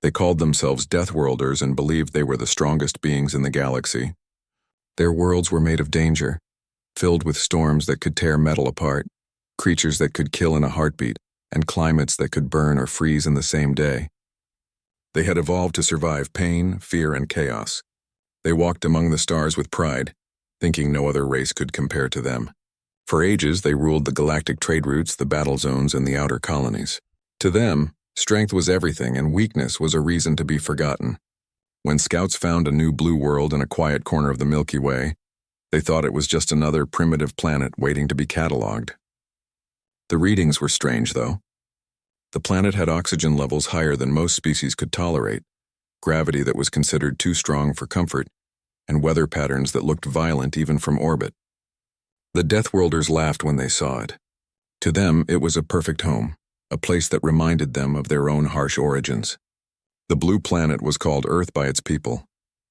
They called themselves Deathworlders and believed they were the strongest beings in the galaxy. Their worlds were made of danger, filled with storms that could tear metal apart, creatures that could kill in a heartbeat, and climates that could burn or freeze in the same day. They had evolved to survive pain, fear, and chaos. They walked among the stars with pride, thinking no other race could compare to them. For ages, they ruled the galactic trade routes, the battle zones, and the outer colonies. To them, strength was everything, and weakness was a reason to be forgotten. When scouts found a new blue world in a quiet corner of the Milky Way, they thought it was just another primitive planet waiting to be catalogued. The readings were strange, though. The planet had oxygen levels higher than most species could tolerate, gravity that was considered too strong for comfort, and weather patterns that looked violent even from orbit. The Deathworlders laughed when they saw it. To them, it was a perfect home, a place that reminded them of their own harsh origins. The blue planet was called Earth by its people,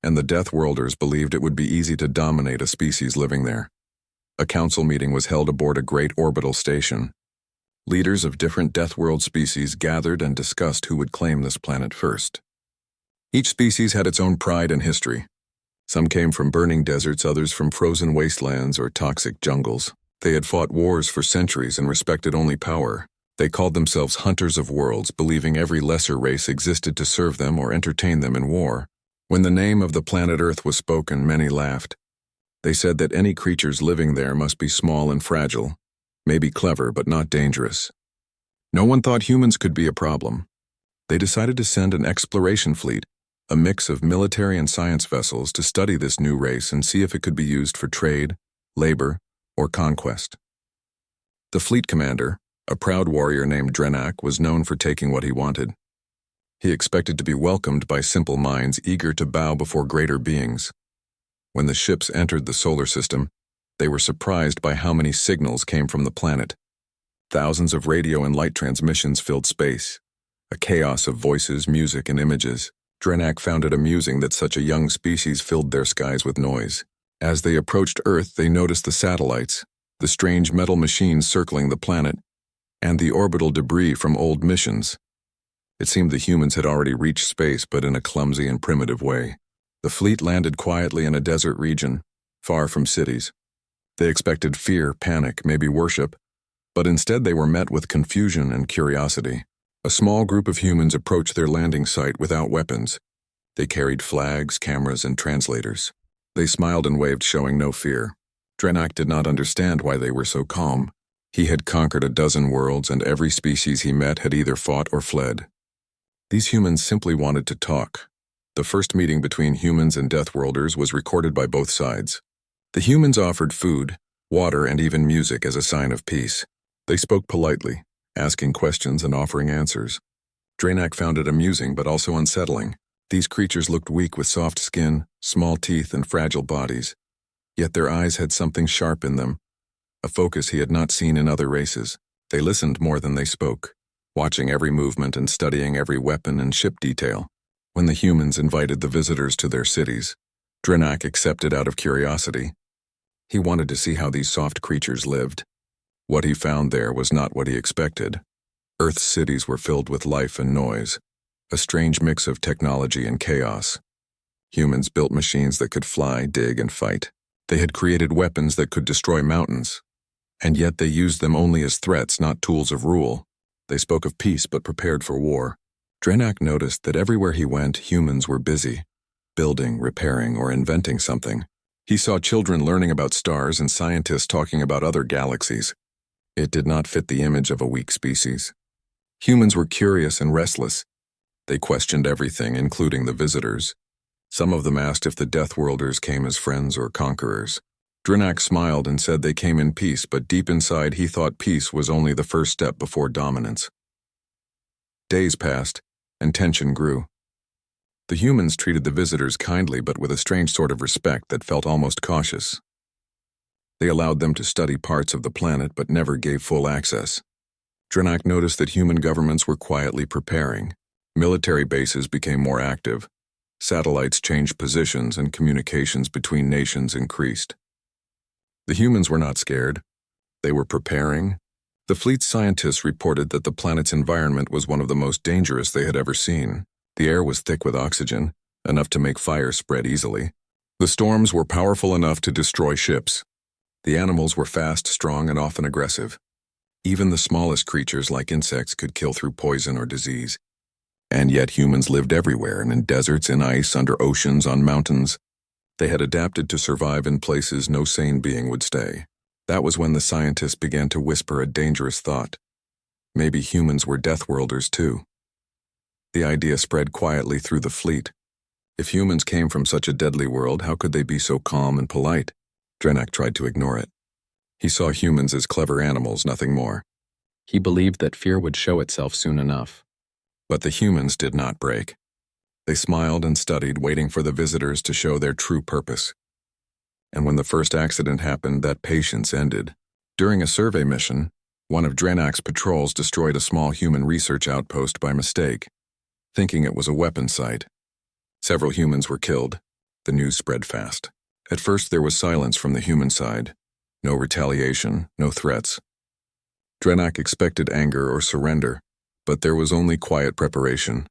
and the Deathworlders believed it would be easy to dominate a species living there. A council meeting was held aboard a great orbital station. Leaders of different Deathworld species gathered and discussed who would claim this planet first. Each species had its own pride and history. Some came from burning deserts, others from frozen wastelands or toxic jungles. They had fought wars for centuries and respected only power. They called themselves hunters of worlds, believing every lesser race existed to serve them or entertain them in war. When the name of the planet Earth was spoken, many laughed. They said that any creatures living there must be small and fragile, maybe clever but not dangerous. No one thought humans could be a problem. They decided to send an exploration fleet, a mix of military and science vessels, to study this new race and see if it could be used for trade, labor, or conquest. The fleet commander, a proud warrior named Drenak, was known for taking what he wanted. He expected to be welcomed by simple minds eager to bow before greater beings. When the ships entered the solar system, they were surprised by how many signals came from the planet. Thousands of radio and light transmissions filled space, a chaos of voices, music, and images. Drenak found it amusing that such a young species filled their skies with noise. As they approached Earth, they noticed the satellites, the strange metal machines circling the planet, and the orbital debris from old missions. It seemed the humans had already reached space, but in a clumsy and primitive way. The fleet landed quietly in a desert region, far from cities. They expected fear, panic, maybe worship, but instead they were met with confusion and curiosity. A small group of humans approached their landing site without weapons. They carried flags, cameras, and translators. They smiled and waved, showing no fear. Drenak did not understand why they were so calm. He had conquered a dozen worlds, and every species he met had either fought or fled. These humans simply wanted to talk. The first meeting between humans and Deathworlders was recorded by both sides. The humans offered food, water, and even music as a sign of peace. They spoke politely, asking questions and offering answers. Drenak found it amusing but also unsettling. These creatures looked weak with soft skin, small teeth, and fragile bodies. Yet their eyes had something sharp in them, a focus he had not seen in other races. They listened more than they spoke, watching every movement and studying every weapon and ship detail. When the humans invited the visitors to their cities, Drenak accepted out of curiosity. He wanted to see how these soft creatures lived. What he found there was not what he expected. Earth's cities were filled with life and noise, a strange mix of technology and chaos. Humans built machines that could fly, dig, and fight. They had created weapons that could destroy mountains, and yet they used them only as threats, not tools of rule. They spoke of peace but prepared for war. Drenak noticed that everywhere he went, humans were busy, building, repairing, or inventing something. He saw children learning about stars and scientists talking about other galaxies. It did not fit the image of a weak species. Humans were curious and restless. They questioned everything, including the visitors. Some of them asked if the Deathworlders came as friends or conquerors. Drenak smiled and said they came in peace, but deep inside he thought peace was only the first step before dominance. Days passed, and tension grew. The humans treated the visitors kindly but with a strange sort of respect that felt almost cautious. They allowed them to study parts of the planet but never gave full access. Drenak noticed that human governments were quietly preparing. Military bases became more active. Satellites changed positions and communications between nations increased. The humans were not scared. They were preparing. The fleet's scientists reported that the planet's environment was one of the most dangerous they had ever seen. The air was thick with oxygen, enough to make fire spread easily. The storms were powerful enough to destroy ships. The animals were fast, strong, and often aggressive. Even the smallest creatures like insects could kill through poison or disease. And yet humans lived everywhere, and in deserts, in ice, under oceans, on mountains. They had adapted to survive in places no sane being would stay. That was when the scientists began to whisper a dangerous thought. Maybe humans were Deathworlders too. The idea spread quietly through the fleet. If humans came from such a deadly world, how could they be so calm and polite? Drenak tried to ignore it. He saw humans as clever animals, nothing more. He believed that fear would show itself soon enough. But the humans did not break. They smiled and studied, waiting for the visitors to show their true purpose. And when the first accident happened, that patience ended. During a survey mission, one of Drenak's patrols destroyed a small human research outpost by mistake, thinking it was a weapon site. Several humans were killed. The news spread fast. At first there was silence from the human side. No retaliation, no threats. Drenak expected anger or surrender, but there was only quiet preparation.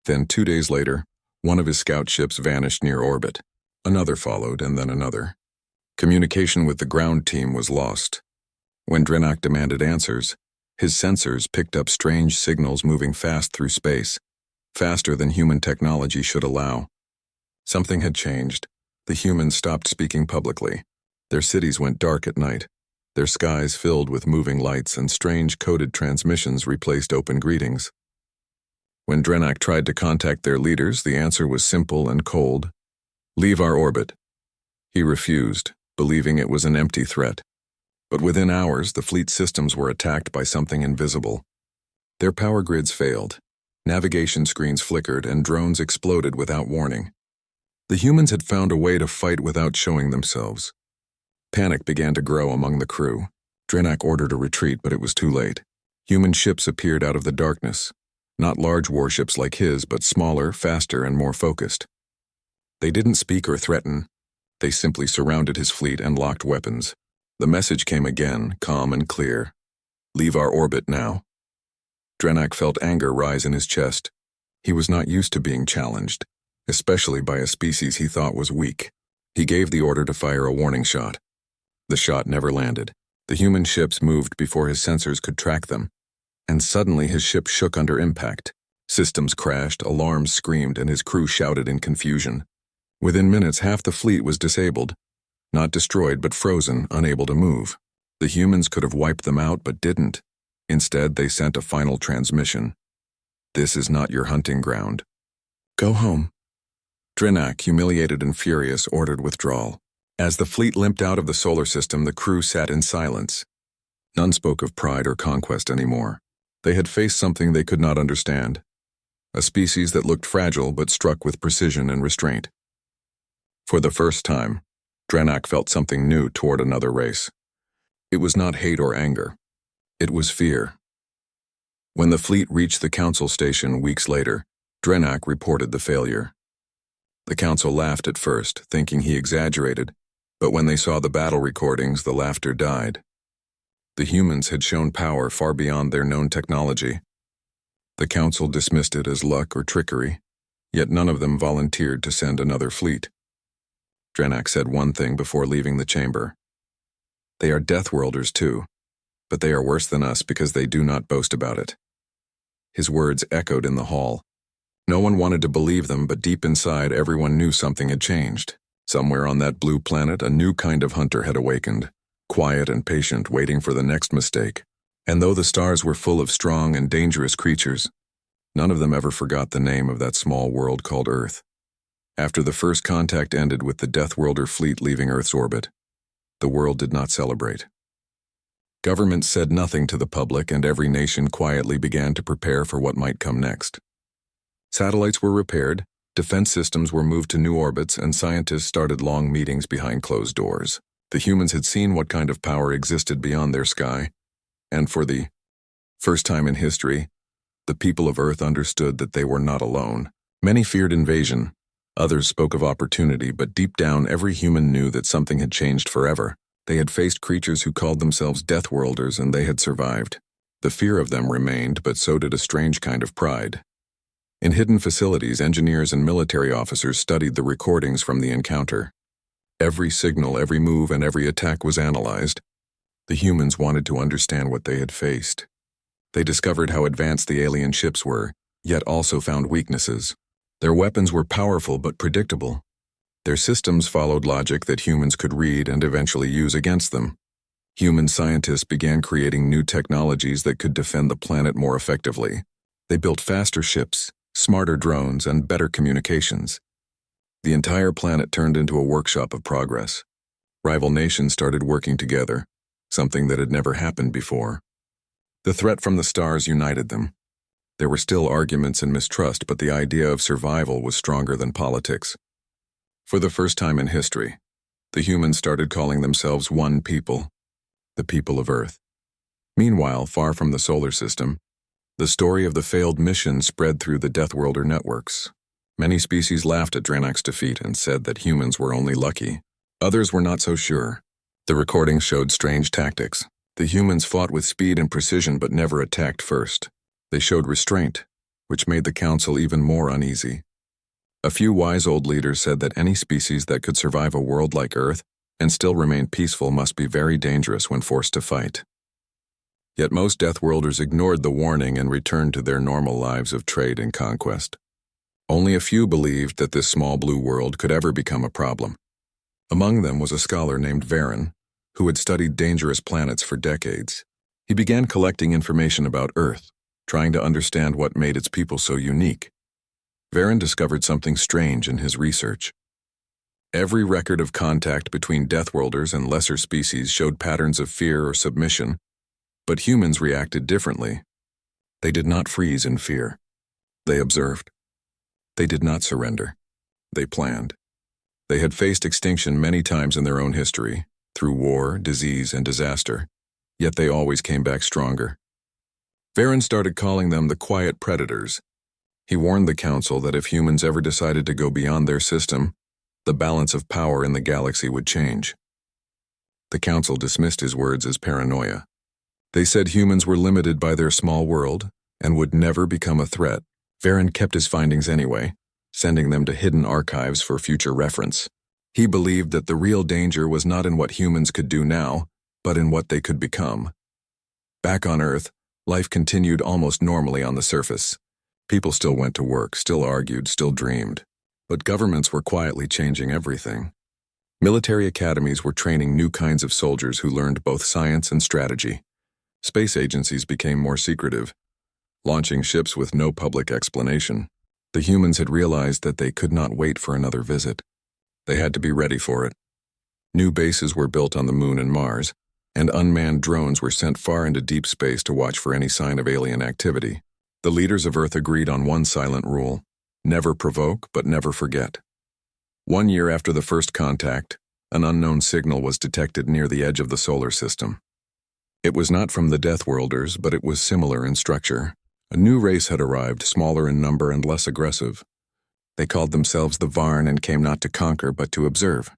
Then 2 days later, one of his scout ships vanished near orbit. Another followed, and then another. Communication with the ground team was lost. When Drenak demanded answers, his sensors picked up strange signals moving fast through space, faster than human technology should allow. Something had changed. The humans stopped speaking publicly. Their cities went dark at night. Their skies filled with moving lights, and strange coded transmissions replaced open greetings. When Drenak tried to contact their leaders, the answer was simple and cold. Leave our orbit. He refused, believing it was an empty threat. But within hours, the fleet systems were attacked by something invisible. Their power grids failed. Navigation screens flickered, and drones exploded without warning. The humans had found a way to fight without showing themselves. Panic began to grow among the crew. Drenak ordered a retreat, but it was too late. Human ships appeared out of the darkness. Not large warships like his, but smaller, faster, and more focused. They didn't speak or threaten. They simply surrounded his fleet and locked weapons. The message came again, calm and clear. Leave our orbit now. Drenak felt anger rise in his chest. He was not used to being challenged, especially by a species he thought was weak. He gave the order to fire a warning shot. The shot never landed. The human ships moved before his sensors could track them. And suddenly his ship shook under impact. Systems crashed, alarms screamed, and his crew shouted in confusion. Within minutes, half the fleet was disabled. Not destroyed, but frozen, unable to move. The humans could have wiped them out, but didn't. Instead, they sent a final transmission. This is not your hunting ground. Go home. Drenak, humiliated and furious, ordered withdrawal. As the fleet limped out of the solar system, the crew sat in silence. None spoke of pride or conquest anymore. They had faced something they could not understand. A species that looked fragile but struck with precision and restraint. For the first time, Drenak felt something new toward another race. It was not hate or anger. It was fear. When the fleet reached the council station weeks later, Drenak reported the failure. The council laughed at first, thinking he exaggerated, but when they saw the battle recordings, the laughter died. The humans had shown power far beyond their known technology. The council dismissed it as luck or trickery, yet none of them volunteered to send another fleet. Drenak said one thing before leaving the chamber. They are Deathworlders too, but they are worse than us because they do not boast about it. His words echoed in the hall. No one wanted to believe them, but deep inside everyone knew something had changed. Somewhere on that blue planet, a new kind of hunter had awakened, quiet and patient, waiting for the next mistake. And though the stars were full of strong and dangerous creatures, none of them ever forgot the name of that small world called Earth. After the first contact ended with the Deathworlder fleet leaving Earth's orbit, the world did not celebrate. Governments said nothing to the public, and every nation quietly began to prepare for what might come next. Satellites were repaired, defense systems were moved to new orbits, and scientists started long meetings behind closed doors. The humans had seen what kind of power existed beyond their sky, and for the first time in history, the people of Earth understood that they were not alone. Many feared invasion, others spoke of opportunity, but deep down every human knew that something had changed forever. They had faced creatures who called themselves Deathworlders, and they had survived. The fear of them remained, but so did a strange kind of pride. In hidden facilities, engineers and military officers studied the recordings from the encounter. Every signal, every move, and every attack was analyzed. The humans wanted to understand what they had faced. They discovered how advanced the alien ships were, yet also found weaknesses. Their weapons were powerful but predictable. Their systems followed logic that humans could read and eventually use against them. Human scientists began creating new technologies that could defend the planet more effectively. They built faster ships, smarter drones, and better communications. The entire planet turned into a workshop of progress. Rival nations started working together, something that had never happened before. The threat from the stars united them. There were still arguments and mistrust, but the idea of survival was stronger than politics. For the first time in history, the humans started calling themselves one people, the people of Earth. Meanwhile, far from the solar system, the story of the failed mission spread through the Deathworlder networks. Many species laughed at Dranak's defeat and said that humans were only lucky. Others were not so sure. The recordings showed strange tactics. The humans fought with speed and precision but never attacked first. They showed restraint, which made the Council even more uneasy. A few wise old leaders said that any species that could survive a world like Earth and still remain peaceful must be very dangerous when forced to fight. Yet most Deathworlders ignored the warning and returned to their normal lives of trade and conquest. Only a few believed that this small blue world could ever become a problem. Among them was a scholar named Varen, who had studied dangerous planets for decades. He began collecting information about Earth, trying to understand what made its people so unique. Varen discovered something strange in his research. Every record of contact between Deathworlders and lesser species showed patterns of fear or submission, but humans reacted differently. They did not freeze in fear. They observed. They did not surrender. They planned. They had faced extinction many times in their own history, through war, disease, and disaster, yet they always came back stronger. Varen started calling them the quiet predators. He warned the Council that if humans ever decided to go beyond their system, the balance of power in the galaxy would change. The Council dismissed his words as paranoia. They said humans were limited by their small world and would never become a threat. Varen kept his findings anyway, sending them to hidden archives for future reference. He believed that the real danger was not in what humans could do now, but in what they could become. Back on Earth, life continued almost normally on the surface. People still went to work, still argued, still dreamed. But governments were quietly changing everything. Military academies were training new kinds of soldiers who learned both science and strategy. Space agencies became more secretive, launching ships with no public explanation. The humans had realized that they could not wait for another visit. They had to be ready for it. New bases were built on the Moon and Mars, and unmanned drones were sent far into deep space to watch for any sign of alien activity. The leaders of Earth agreed on one silent rule: never provoke, but never forget. 1 year after the first contact, an unknown signal was detected near the edge of the solar system. It was not from the Deathworlders, but it was similar in structure. A new race had arrived, smaller in number and less aggressive. They called themselves the Varn and came not to conquer, but to observe.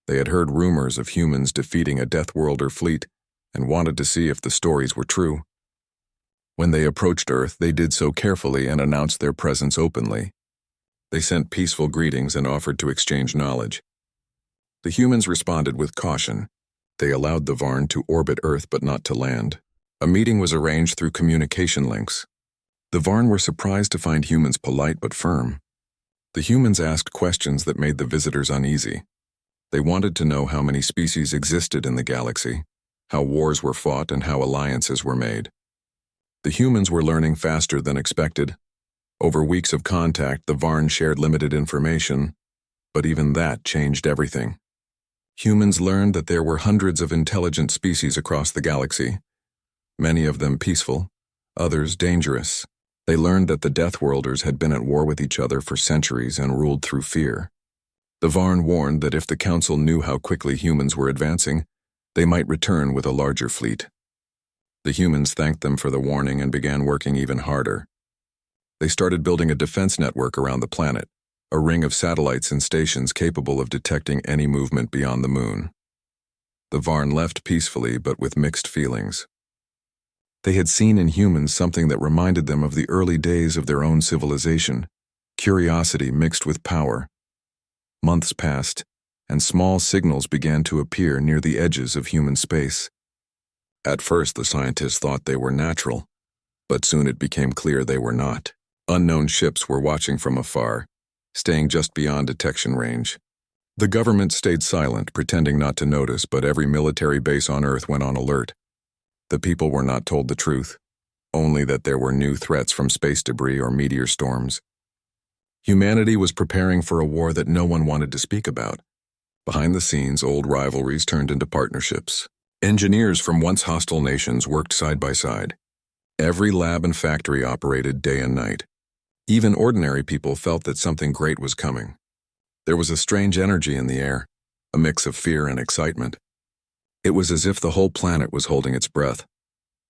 They had heard rumors of humans defeating a Deathworlder fleet and wanted to see if the stories were true. When they approached Earth, they did so carefully and announced their presence openly. They sent peaceful greetings and offered to exchange knowledge. The humans responded with caution. They allowed the Varn to orbit Earth but not to land. A meeting was arranged through communication links. The Varn were surprised to find humans polite but firm. The humans asked questions that made the visitors uneasy. They wanted to know how many species existed in the galaxy, how wars were fought, and how alliances were made. The humans were learning faster than expected. Over weeks of contact, the Varn shared limited information, but even that changed everything. Humans learned that there were hundreds of intelligent species across the galaxy, many of them peaceful, others dangerous. They learned that the Deathworlders had been at war with each other for centuries and ruled through fear. The Varn warned that if the Council knew how quickly humans were advancing, they might return with a larger fleet. The humans thanked them for the warning and began working even harder. They started building a defense network around the planet, a ring of satellites and stations capable of detecting any movement beyond the Moon. The Varn left peacefully but with mixed feelings. They had seen in humans something that reminded them of the early days of their own civilization, curiosity mixed with power. Months passed, and small signals began to appear near the edges of human space. At first, the scientists thought they were natural, but soon it became clear they were not. Unknown ships were watching from afar, staying just beyond detection range. The government stayed silent, pretending not to notice, but every military base on Earth went on alert. The people were not told the truth, only that there were new threats from space debris or meteor storms. Humanity was preparing for a war that no one wanted to speak about. Behind the scenes, old rivalries turned into partnerships. Engineers from once hostile nations worked side by side. Every lab and factory operated day and night. Even ordinary people felt that something great was coming. There was a strange energy in the air, a mix of fear and excitement. It was as if the whole planet was holding its breath.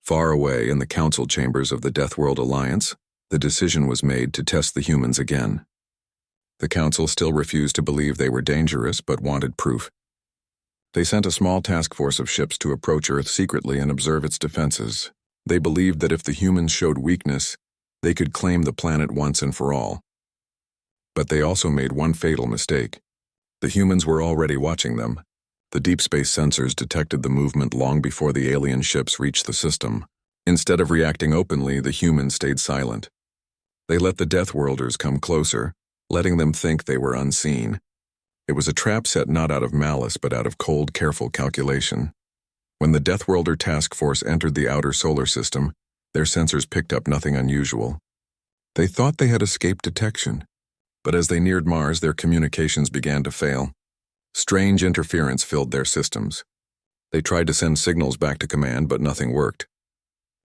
Far away in the council chambers of the Deathworld Alliance, the decision was made to test the humans again. The council still refused to believe they were dangerous, but wanted proof. They sent a small task force of ships to approach Earth secretly and observe its defenses. They believed that if the humans showed weakness, they could claim the planet once and for all. But they also made one fatal mistake. The humans were already watching them. The deep space sensors detected the movement long before the alien ships reached the system. Instead of reacting openly, the humans stayed silent. They let the Deathworlders come closer, letting them think they were unseen. It was a trap set not out of malice but out of cold, careful calculation. When the Deathworlder task force entered the outer solar system, their sensors picked up nothing unusual. They thought they had escaped detection, but as they neared Mars, their communications began to fail. Strange interference filled their systems. They tried to send signals back to command, but nothing worked.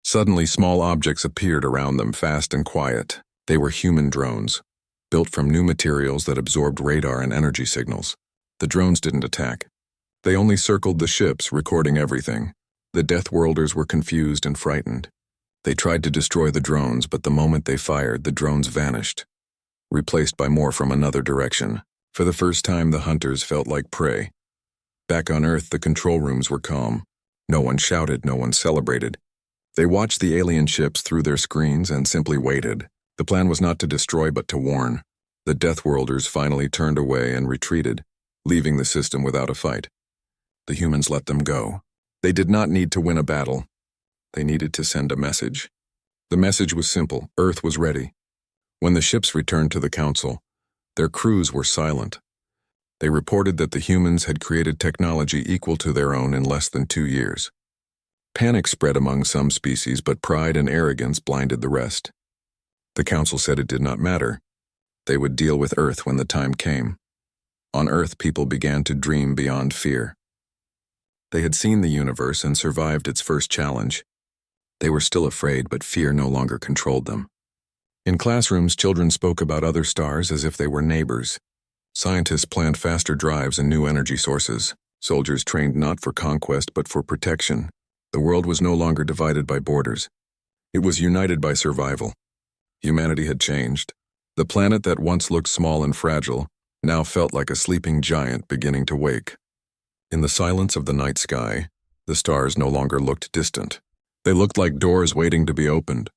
Suddenly, small objects appeared around them, fast and quiet. They were human drones, built from new materials that absorbed radar and energy signals. The drones didn't attack. They only circled the ships, recording everything. The Deathworlders were confused and frightened. They tried to destroy the drones, but the moment they fired, the drones vanished, replaced by more from another direction. For the first time, the hunters felt like prey. Back on Earth, the control rooms were calm. No one shouted, no one celebrated. They watched the alien ships through their screens and simply waited. The plan was not to destroy but to warn. The Deathworlders finally turned away and retreated, leaving the system without a fight. The humans let them go. They did not need to win a battle. They needed to send a message. The message was simple: Earth was ready. When the ships returned to the Council, their crews were silent. They reported that the humans had created technology equal to their own in less than 2 years. Panic spread among some species, but pride and arrogance blinded the rest. The Council said it did not matter. They would deal with Earth when the time came. On Earth, people began to dream beyond fear. They had seen the universe and survived its first challenge. They were still afraid, but fear no longer controlled them. In classrooms, children spoke about other stars as if they were neighbors. Scientists planned faster drives and new energy sources. Soldiers trained not for conquest but for protection. The world was no longer divided by borders. It was united by survival. Humanity had changed. The planet that once looked small and fragile now felt like a sleeping giant beginning to wake. In the silence of the night sky, the stars no longer looked distant. They looked like doors waiting to be opened.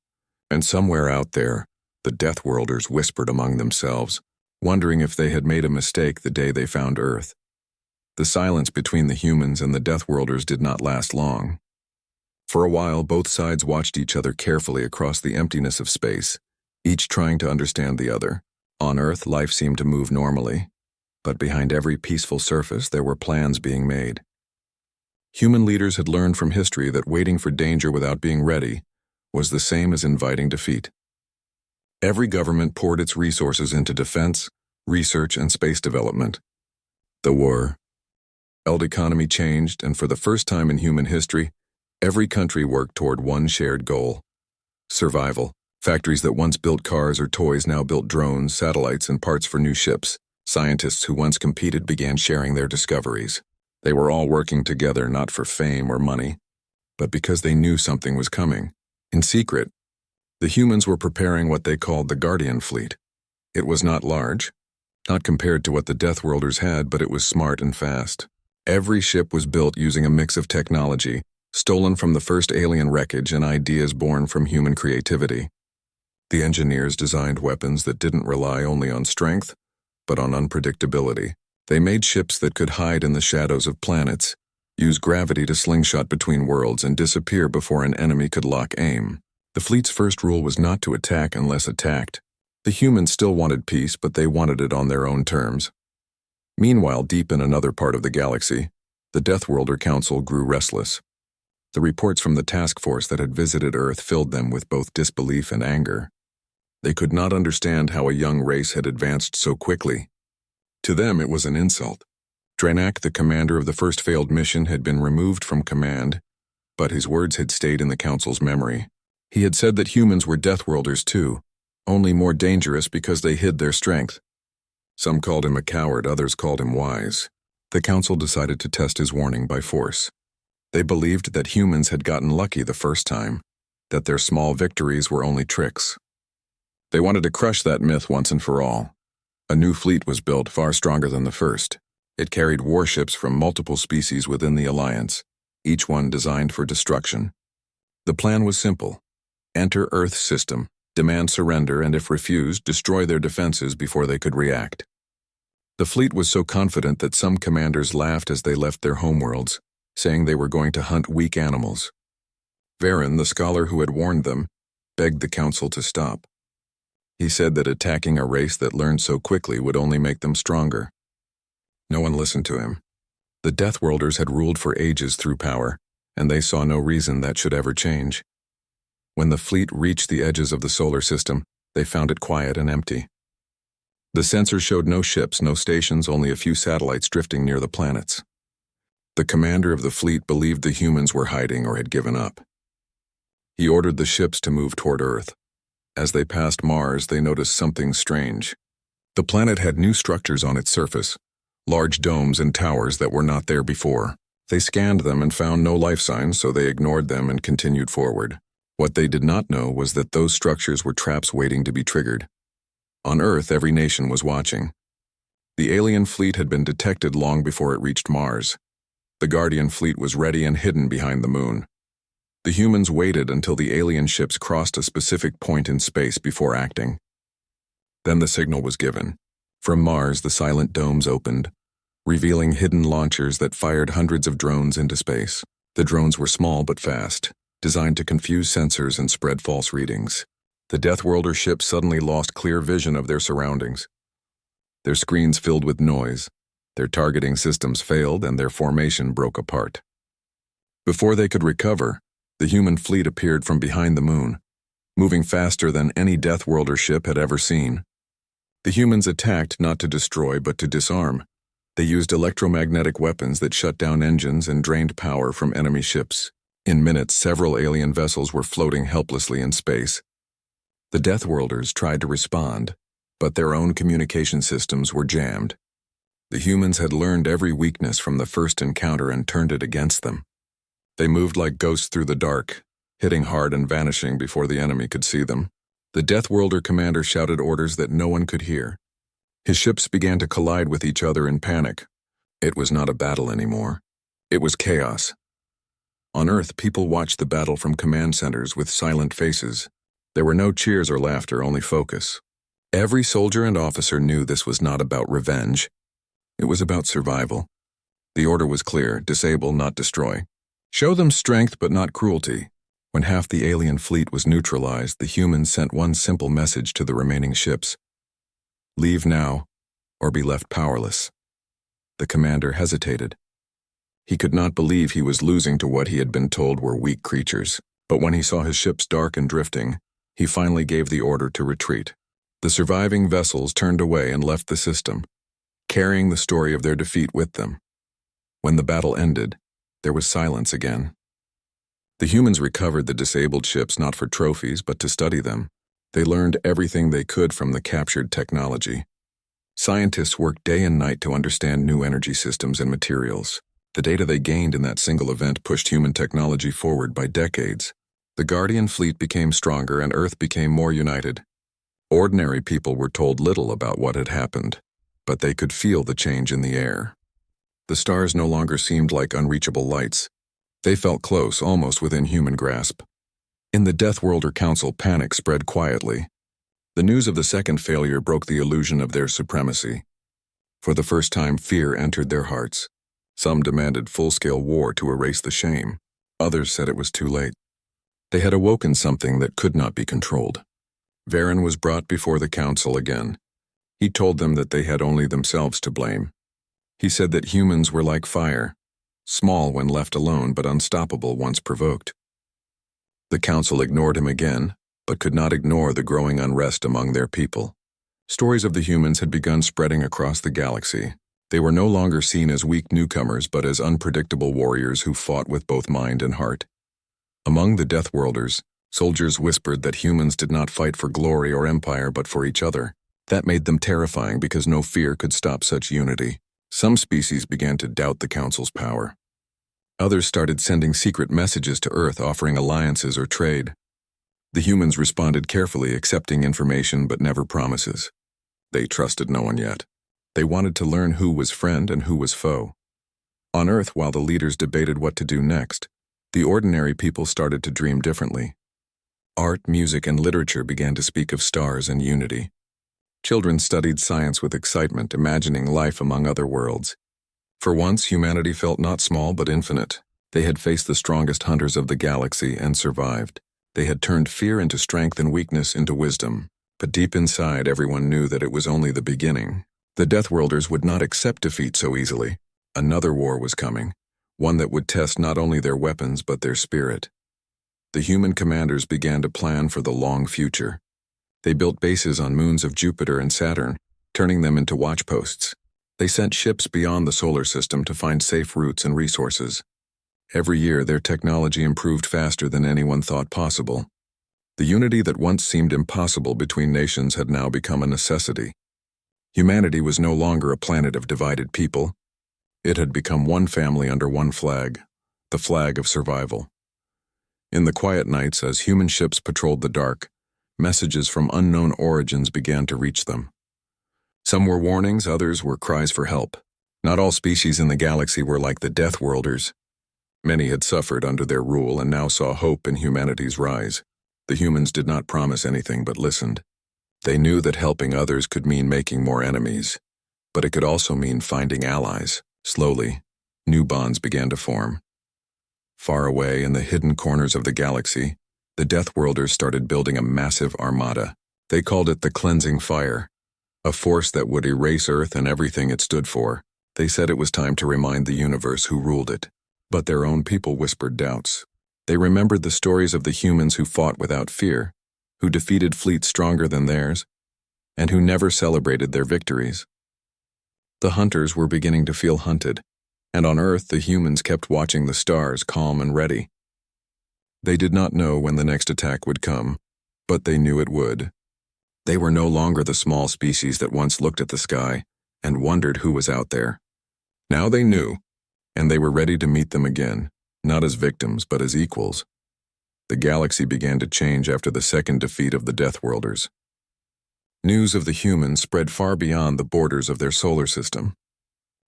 And somewhere out there, the Deathworlders whispered among themselves, wondering if they had made a mistake the day they found Earth. The silence between the humans and the Deathworlders did not last long. For a while, both sides watched each other carefully across the emptiness of space, each trying to understand the other. On Earth, life seemed to move normally, but behind every peaceful surface, there were plans being made. Human leaders had learned from history that waiting for danger without being ready was the same as inviting defeat. Every government poured its resources into defense, research, and space development. The world economy changed, and for the first time in human history, every country worked toward one shared goal: survival. Factories that once built cars or toys now built drones, satellites, and parts for new ships. Scientists who once competed began sharing their discoveries. They were all working together not for fame or money, but because they knew something was coming. In secret, the humans were preparing what they called the Guardian Fleet. It was not large, not compared to what the Deathworlders had, but it was smart and fast. Every ship was built using a mix of technology stolen from the first alien wreckage and ideas born from human creativity. The engineers designed weapons that didn't rely only on strength, but on unpredictability. They made ships that could hide in the shadows of planets, use gravity to slingshot between worlds, and disappear before an enemy could lock aim. The fleet's first rule was not to attack unless attacked. The humans still wanted peace, but they wanted it on their own terms. Meanwhile, deep in another part of the galaxy, the Deathworlder Council grew restless. The reports from the task force that had visited Earth filled them with both disbelief and anger. They could not understand how a young race had advanced so quickly. To them, it was an insult. Dranak, the commander of the first failed mission, had been removed from command, but his words had stayed in the Council's memory. He had said that humans were Deathworlders too, only more dangerous because they hid their strength. Some called him a coward, others called him wise. The Council decided to test his warning by force. They believed that humans had gotten lucky the first time, that their small victories were only tricks. They wanted to crush that myth once and for all. A new fleet was built, far stronger than the first. It carried warships from multiple species within the Alliance, each one designed for destruction. The plan was simple. Enter Earth's system, demand surrender, and if refused, destroy their defenses before they could react. The fleet was so confident that some commanders laughed as they left their homeworlds, saying they were going to hunt weak animals. Varen, the scholar who had warned them, begged the Council to stop. He said that attacking a race that learned so quickly would only make them stronger. No one listened to him. The Deathworlders had ruled for ages through power, and they saw no reason that should ever change. When the fleet reached the edges of the solar system, they found it quiet and empty. The sensors showed no ships, no stations, only a few satellites drifting near the planets. The commander of the fleet believed the humans were hiding or had given up. He ordered the ships to move toward Earth. As they passed Mars, they noticed something strange. The planet had new structures on its surface, large domes and towers that were not there before. They scanned them and found no life signs, so they ignored them and continued forward. What they did not know was that those structures were traps waiting to be triggered. On Earth, every nation was watching. The alien fleet had been detected long before it reached Mars. The Guardian fleet was ready and hidden behind the moon. The humans waited until the alien ships crossed a specific point in space before acting. Then the signal was given. From Mars, the silent domes opened, revealing hidden launchers that fired hundreds of drones into space. The drones were small but fast, designed to confuse sensors and spread false readings. The Deathworlder ships suddenly lost clear vision of their surroundings. Their screens filled with noise, their targeting systems failed, and their formation broke apart. Before they could recover, the human fleet appeared from behind the moon, moving faster than any Deathworlder ship had ever seen. The humans attacked not to destroy but to disarm. They used electromagnetic weapons that shut down engines and drained power from enemy ships. In minutes, several alien vessels were floating helplessly in space. The Deathworlders tried to respond, but their own communication systems were jammed. The humans had learned every weakness from the first encounter and turned it against them. They moved like ghosts through the dark, hitting hard and vanishing before the enemy could see them. The Deathworlder commander shouted orders that no one could hear. His ships began to collide with each other in panic. It was not a battle anymore. It was chaos. On Earth, people watched the battle from command centers with silent faces. There were no cheers or laughter, only focus. Every soldier and officer knew this was not about revenge. It was about survival. The order was clear: disable, not destroy. Show them strength but not cruelty. When half the alien fleet was neutralized, the humans sent one simple message to the remaining ships: leave now, or be left powerless. The commander hesitated. He could not believe he was losing to what he had been told were weak creatures. But when he saw his ships dark and drifting, he finally gave the order to retreat. The surviving vessels turned away and left the system, carrying the story of their defeat with them. When the battle ended, there was silence again. The humans recovered the disabled ships not for trophies but to study them. They learned everything they could from the captured technology. Scientists worked day and night to understand new energy systems and materials. The data they gained in that single event pushed human technology forward by decades. The Guardian fleet became stronger and Earth became more united. Ordinary people were told little about what had happened, but they could feel the change in the air. The stars no longer seemed like unreachable lights. They felt close, almost within human grasp. In the Deathworlder Council, panic spread quietly. The news of the second failure broke the illusion of their supremacy. For the first time, fear entered their hearts. Some demanded full-scale war to erase the shame. Others said it was too late. They had awoken something that could not be controlled. Varen was brought before the council again. He told them that they had only themselves to blame. He said that humans were like fire, small when left alone but unstoppable once provoked. The council ignored him again, but could not ignore the growing unrest among their people. Stories of the humans had begun spreading across the galaxy. They were no longer seen as weak newcomers but as unpredictable warriors who fought with both mind and heart. Among the Deathworlders, soldiers whispered that humans did not fight for glory or empire but for each other. That made them terrifying because no fear could stop such unity. Some species began to doubt the Council's power. Others started sending secret messages to Earth offering alliances or trade. The humans responded carefully, accepting information but never promises. They trusted no one yet. They wanted to learn who was friend and who was foe. On Earth, while the leaders debated what to do next, the ordinary people started to dream differently. Art, music, and literature began to speak of stars and unity. Children studied science with excitement, imagining life among other worlds. For once, humanity felt not small but infinite. They had faced the strongest hunters of the galaxy and survived. They had turned fear into strength and weakness into wisdom. But deep inside, everyone knew that it was only the beginning. The Deathworlders would not accept defeat so easily. Another war was coming, one that would test not only their weapons but their spirit. The human commanders began to plan for the long future. They built bases on moons of Jupiter and Saturn, turning them into watchposts. They sent ships beyond the solar system to find safe routes and resources. Every year, their technology improved faster than anyone thought possible. The unity that once seemed impossible between nations had now become a necessity. Humanity was no longer a planet of divided people. It had become one family under one flag, the flag of survival. In the quiet nights, as human ships patrolled the dark, messages from unknown origins began to reach them. Some were warnings, others were cries for help. Not all species in the galaxy were like the Deathworlders. Many had suffered under their rule and now saw hope in humanity's rise. The humans did not promise anything but listened. They knew that helping others could mean making more enemies, but it could also mean finding allies. Slowly, new bonds began to form. Far away in the hidden corners of the galaxy, the Deathworlders started building a massive armada. They called it the Cleansing Fire, a force that would erase Earth and everything it stood for. They said it was time to remind the universe who ruled it. But their own people whispered doubts. They remembered the stories of the humans who fought without fear, who defeated fleets stronger than theirs, and who never celebrated their victories. The hunters were beginning to feel hunted, and on Earth the humans kept watching the stars, calm and ready. They did not know when the next attack would come, but they knew it would. They were no longer the small species that once looked at the sky and wondered who was out there. Now they knew, and they were ready to meet them again, not as victims but as equals. The galaxy began to change after the second defeat of the Deathworlders. News of the humans spread far beyond the borders of their solar system.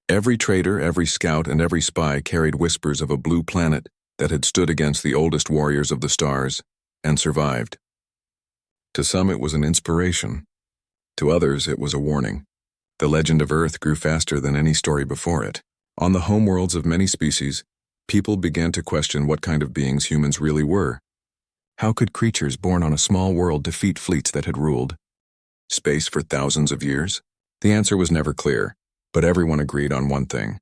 Every trader, every scout, and every spy carried whispers of a blue planet that had stood against the oldest warriors of the stars and survived. To some it was an inspiration. To others it was a warning. The legend of Earth grew faster than any story before it. On the homeworlds of many species, people began to question what kind of beings humans really were. How could creatures born on a small world defeat fleets that had ruled space for thousands of years? The answer was never clear, but everyone agreed on one thing.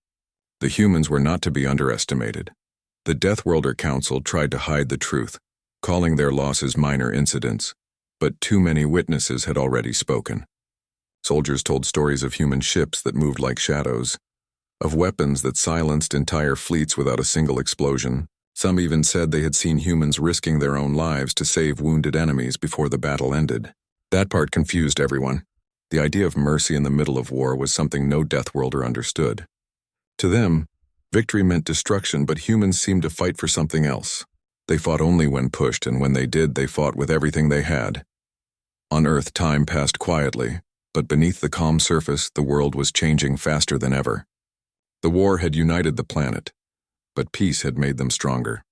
The humans were not to be underestimated. The Deathworlder Council tried to hide the truth, calling their losses minor incidents, but too many witnesses had already spoken. Soldiers told stories of human ships that moved like shadows, of weapons that silenced entire fleets without a single explosion. Some even said they had seen humans risking their own lives to save wounded enemies before the battle ended. That part confused everyone. The idea of mercy in the middle of war was something no Deathworlder understood. To them, victory meant destruction, but humans seemed to fight for something else. They fought only when pushed, and when they did, they fought with everything they had. On Earth, time passed quietly, but beneath the calm surface, the world was changing faster than ever. The war had united the planet, but peace had made them stronger.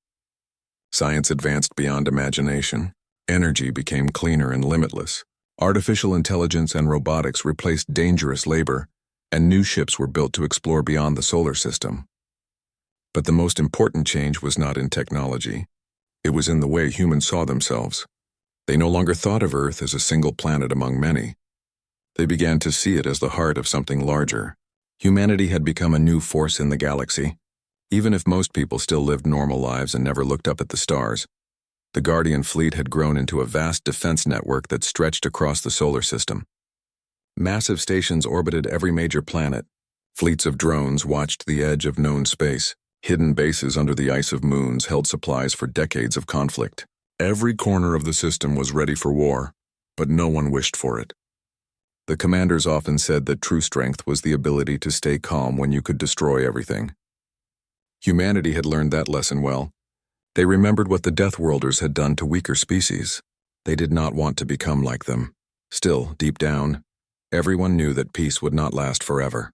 Science advanced beyond imagination. Energy became cleaner and limitless. Artificial intelligence and robotics replaced dangerous labor, and new ships were built to explore beyond the solar system. But the most important change was not in technology. It was in the way humans saw themselves. They no longer thought of Earth as a single planet among many. They began to see it as the heart of something larger. Humanity had become a new force in the galaxy. Even if most people still lived normal lives and never looked up at the stars, the Guardian fleet had grown into a vast defense network that stretched across the solar system. Massive stations orbited every major planet. Fleets of drones watched the edge of known space. Hidden bases under the ice of moons held supplies for decades of conflict. Every corner of the system was ready for war, but no one wished for it. The commanders often said that true strength was the ability to stay calm when you could destroy everything. Humanity had learned that lesson well. They remembered what the Deathworlders had done to weaker species. They did not want to become like them. Still, deep down, everyone knew that peace would not last forever.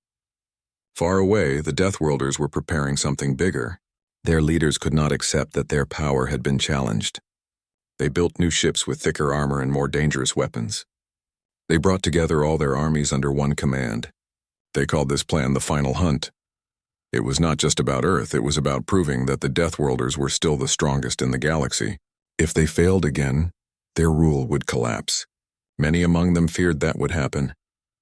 Far away, the Deathworlders were preparing something bigger. Their leaders could not accept that their power had been challenged. They built new ships with thicker armor and more dangerous weapons. They brought together all their armies under one command. They called this plan the Final Hunt. It was not just about Earth, it was about proving that the Deathworlders were still the strongest in the galaxy. If they failed again, their rule would collapse. Many among them feared that would happen,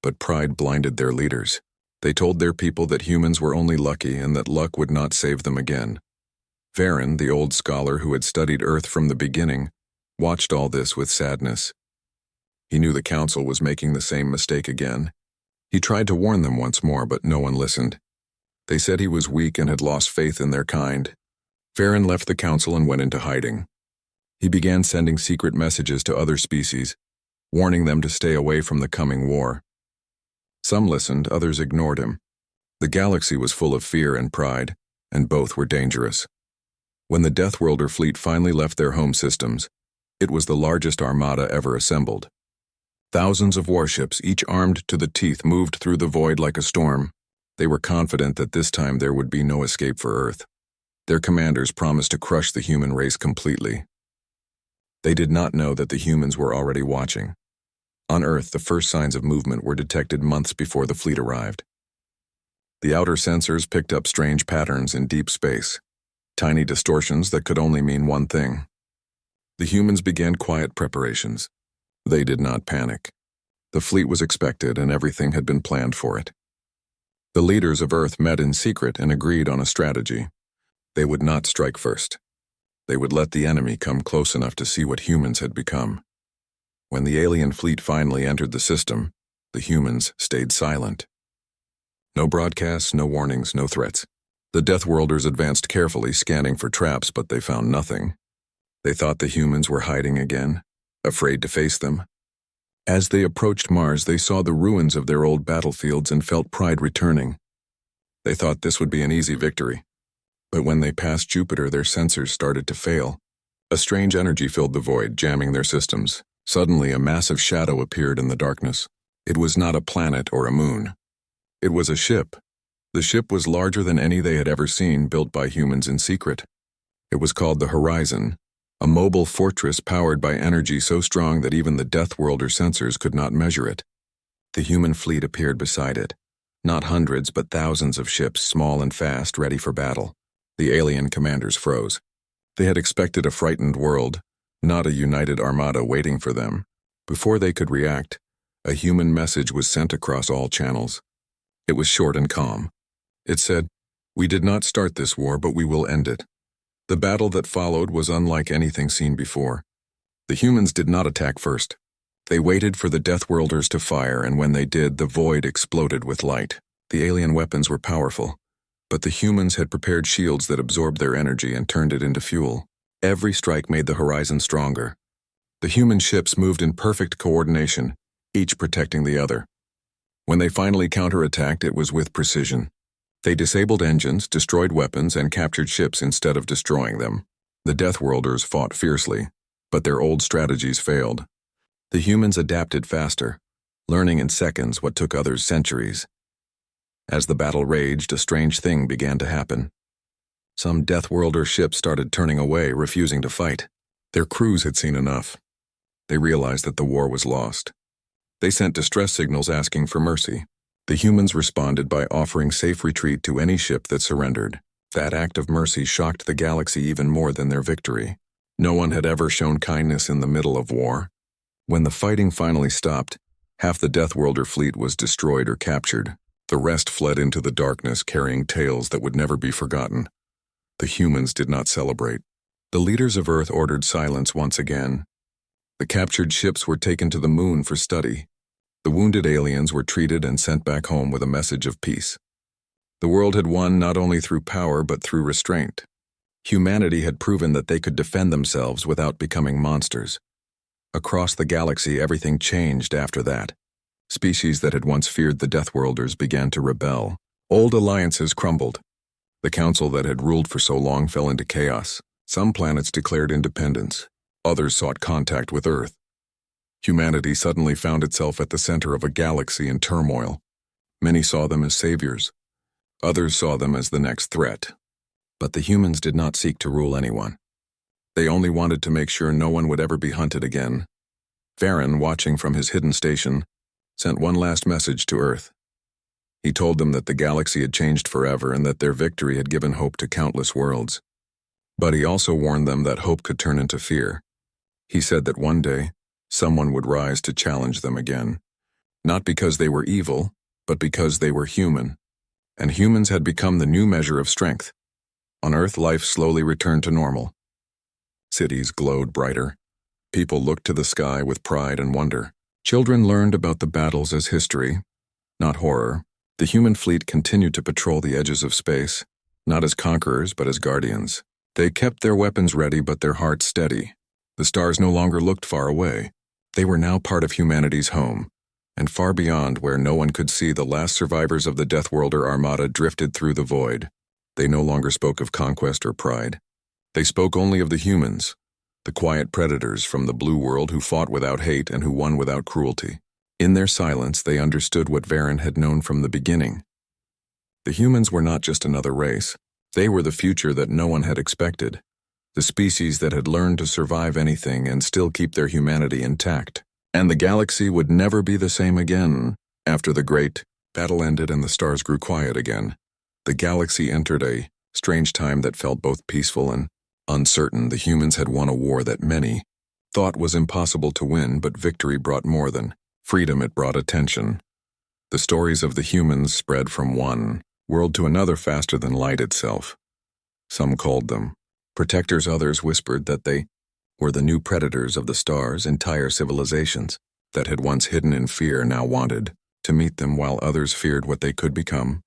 but pride blinded their leaders. They told their people that humans were only lucky and that luck would not save them again. Varen, the old scholar who had studied Earth from the beginning, watched all this with sadness. He knew the Council was making the same mistake again. He tried to warn them once more, but no one listened. They said he was weak and had lost faith in their kind. Varen left the Council and went into hiding. He began sending secret messages to other species, warning them to stay away from the coming war. Some listened, others ignored him. The galaxy was full of fear and pride, and both were dangerous. When the Deathworlder fleet finally left their home systems, it was the largest armada ever assembled. Thousands of warships, each armed to the teeth, moved through the void like a storm. They were confident that this time there would be no escape for Earth. Their commanders promised to crush the human race completely. They did not know that the humans were already watching. On Earth, the first signs of movement were detected months before the fleet arrived. The outer sensors picked up strange patterns in deep space, tiny distortions that could only mean one thing. The humans began quiet preparations. They did not panic. The fleet was expected and everything had been planned for it. The leaders of Earth met in secret and agreed on a strategy. They would not strike first. They would let the enemy come close enough to see what humans had become. When the alien fleet finally entered the system, the humans stayed silent. No broadcasts, no warnings, no threats. The Deathworlders advanced carefully, scanning for traps, but they found nothing. They thought the humans were hiding again, afraid to face them. As they approached Mars, they saw the ruins of their old battlefields and felt pride returning. They thought this would be an easy victory. But when they passed Jupiter, their sensors started to fail. A strange energy filled the void, jamming their systems. Suddenly, a massive shadow appeared in the darkness. It was not a planet or a moon. It was a ship. The ship was larger than any they had ever seen, built by humans in secret. It was called the Horizon, a mobile fortress powered by energy so strong that even the Deathworlder sensors could not measure it. The human fleet appeared beside it. Not hundreds, but thousands of ships, small and fast, ready for battle. The alien commanders froze. They had expected a frightened world, not a united armada waiting for them. Before they could react, a human message was sent across all channels. It was short and calm. It said, "We did not start this war, but we will end it." The battle that followed was unlike anything seen before. The humans did not attack first. They waited for the Deathworlders to fire, and when they did, the void exploded with light. The alien weapons were powerful, but the humans had prepared shields that absorbed their energy and turned it into fuel. Every strike made the Horizon stronger. The human ships moved in perfect coordination, each protecting the other. When they finally counterattacked, it was with precision. They disabled engines, destroyed weapons, and captured ships instead of destroying them. The Deathworlders fought fiercely, but their old strategies failed. The humans adapted faster, learning in seconds what took others centuries. As the battle raged, a strange thing began to happen. Some Deathworlder ships started turning away, refusing to fight. Their crews had seen enough. They realized that the war was lost. They sent distress signals asking for mercy. The humans responded by offering safe retreat to any ship that surrendered. That act of mercy shocked the galaxy even more than their victory. No one had ever shown kindness in the middle of war. When the fighting finally stopped, half the Deathworlder fleet was destroyed or captured. The rest fled into the darkness carrying tales that would never be forgotten. The humans did not celebrate. The leaders of Earth ordered silence once again. The captured ships were taken to the moon for study. The wounded aliens were treated and sent back home with a message of peace. The world had won not only through power but through restraint. Humanity had proven that they could defend themselves without becoming monsters. Across the galaxy, everything changed after that. Species that had once feared the Deathworlders began to rebel. Old alliances crumbled. The council that had ruled for so long fell into chaos. Some planets declared independence. Others sought contact with Earth. Humanity suddenly found itself at the center of a galaxy in turmoil. Many saw them as saviors. Others saw them as the next threat. But the humans did not seek to rule anyone. They only wanted to make sure no one would ever be hunted again. Varen, watching from his hidden station, sent one last message to Earth. He told them that the galaxy had changed forever and that their victory had given hope to countless worlds. But he also warned them that hope could turn into fear. He said that one day, someone would rise to challenge them again. Not because they were evil, but because they were human. And humans had become the new measure of strength. On Earth, life slowly returned to normal. Cities glowed brighter. People looked to the sky with pride and wonder. Children learned about the battles as history, not horror. The human fleet continued to patrol the edges of space, not as conquerors but as guardians. They kept their weapons ready but their hearts steady. The stars no longer looked far away. They were now part of humanity's home, and far beyond where no one could see, the last survivors of the Deathworlder armada drifted through the void. They no longer spoke of conquest or pride. They spoke only of the humans, the quiet predators from the blue world who fought without hate and who won without cruelty. In their silence, they understood what Varen had known from the beginning. The humans were not just another race. They were the future that no one had expected, the species that had learned to survive anything and still keep their humanity intact. And the galaxy would never be the same again. After the great battle ended and the stars grew quiet again, the galaxy entered a strange time that felt both peaceful and uncertain. The humans had won a war that many thought was impossible to win, but victory brought more than freedom. It brought attention. The stories of the humans spread from one world to another faster than light itself. Some called them protectors, others whispered that they were the new predators of the stars. Entire civilizations that had once hidden in fear now wanted to meet them, while others feared what they could become.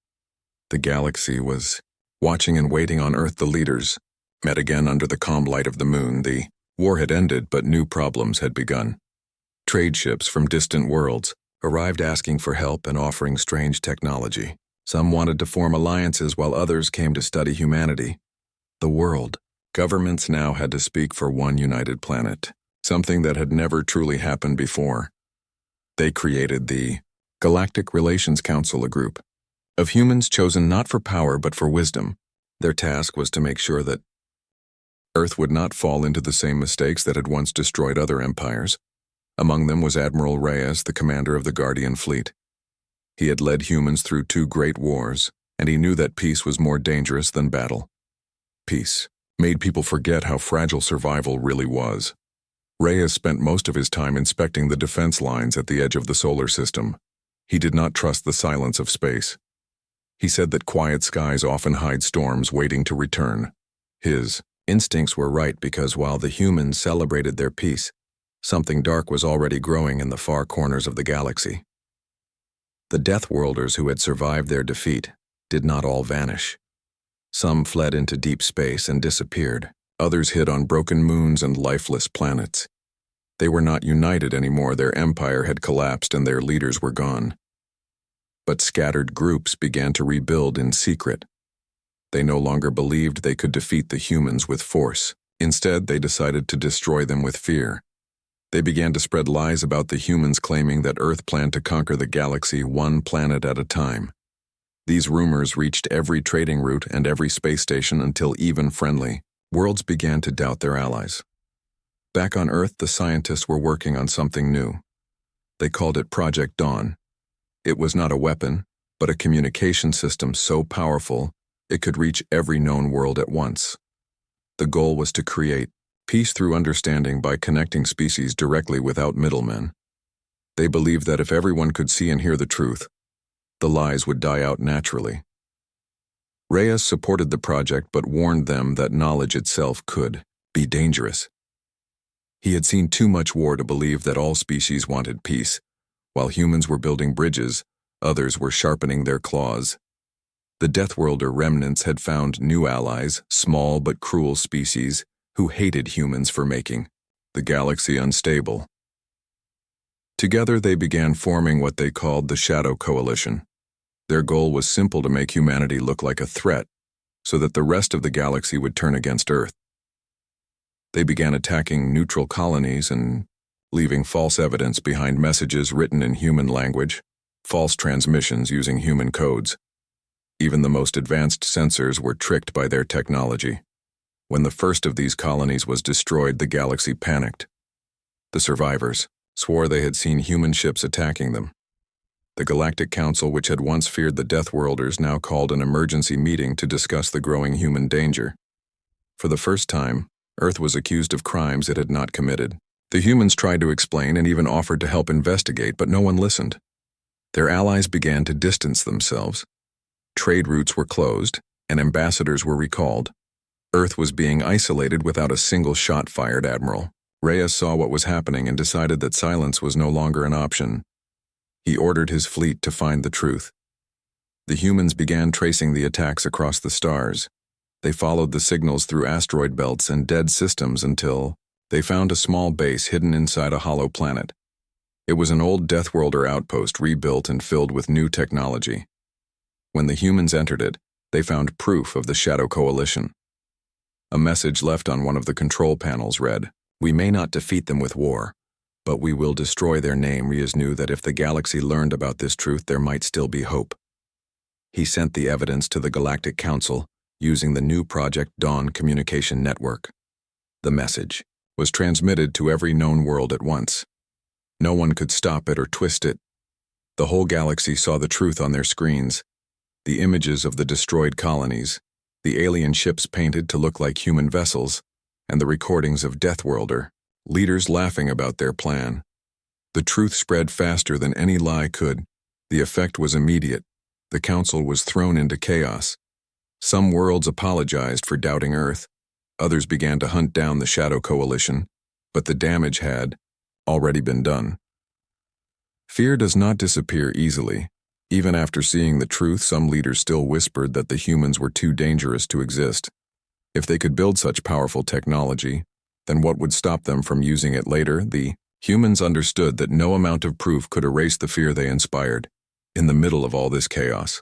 The galaxy was watching and waiting. On Earth, the leaders met again under the calm light of the moon. The war had ended, but new problems had begun. Trade ships from distant worlds arrived asking for help and offering strange technology. Some wanted to form alliances while others came to study humanity. The world. Governments now had to speak for one united planet, something that had never truly happened before. They created the Galactic Relations Council, a group of humans chosen not for power but for wisdom. Their task was to make sure that Earth would not fall into the same mistakes that had once destroyed other empires. Among them was Admiral Reyes, the commander of the Guardian fleet. He had led humans through 2 great wars, and he knew that peace was more dangerous than battle. Peace made people forget how fragile survival really was. Reyes spent most of his time inspecting the defense lines at the edge of the solar system. He did not trust the silence of space. He said that quiet skies often hide storms waiting to return. His instincts were right, because while the humans celebrated their peace, something dark was already growing in the far corners of the galaxy. The Deathworlders who had survived their defeat did not all vanish. Some fled into deep space and disappeared. Others hid on broken moons and lifeless planets. They were not united anymore. Their empire had collapsed and their leaders were gone. But scattered groups began to rebuild in secret. They no longer believed they could defeat the humans with force. Instead, they decided to destroy them with fear. They began to spread lies about the humans, claiming that Earth planned to conquer the galaxy one planet at a time. These rumors reached every trading route and every space station until even friendly worlds began to doubt their allies. Back on Earth, the scientists were working on something new. They called it Project Dawn. It was not a weapon, but a communication system so powerful it could reach every known world at once. The goal was to create peace through understanding by connecting species directly without middlemen. They believed that if everyone could see and hear the truth, the lies would die out naturally. Reyes supported the project but warned them that knowledge itself could be dangerous. He had seen too much war to believe that all species wanted peace. While humans were building bridges, others were sharpening their claws. The Deathworlder remnants had found new allies, small but cruel species, who hated humans for making the galaxy unstable. Together they began forming what they called the Shadow Coalition. Their goal was simple: to make humanity look like a threat, so that the rest of the galaxy would turn against Earth. They began attacking neutral colonies and leaving false evidence behind messages written in human language, false transmissions using human codes. Even the most advanced sensors were tricked by their technology. When the first of these colonies was destroyed, the galaxy panicked. The survivors swore they had seen human ships attacking them. The Galactic Council, which had once feared the Deathworlders, now called an emergency meeting to discuss the growing human danger. For the first time, Earth was accused of crimes it had not committed. The humans tried to explain and even offered to help investigate, but no one listened. Their allies began to distance themselves. Trade routes were closed, and ambassadors were recalled. Earth was being isolated without a single shot fired. Admiral Reyes saw what was happening and decided that silence was no longer an option. He ordered his fleet to find the truth. The humans began tracing the attacks across the stars. They followed the signals through asteroid belts and dead systems until they found a small base hidden inside a hollow planet. It was an old Deathworlder outpost, rebuilt and filled with new technology. When the humans entered it, they found proof of the Shadow Coalition. A message left on one of the control panels read, "We may not defeat them with war, but we will destroy their name." Reyes knew that if the galaxy learned about this truth, there might still be hope. He sent the evidence to the Galactic Council using the new Project Dawn communication network. The message was transmitted to every known world at once. No one could stop it or twist it. The whole galaxy saw the truth on their screens: the images of the destroyed colonies, the alien ships painted to look like human vessels, and the recordings of Deathworlder leaders laughing about their plan. The truth spread faster than any lie could. The effect was immediate. The Council was thrown into chaos. Some worlds apologized for doubting Earth. Others began to hunt down the Shadow Coalition, but the damage had already been done. Fear does not disappear easily. Even after seeing the truth, some leaders still whispered that the humans were too dangerous to exist. If they could build such powerful technology, then what would stop them from using it later? The humans understood that no amount of proof could erase the fear they inspired. In the middle of all this chaos,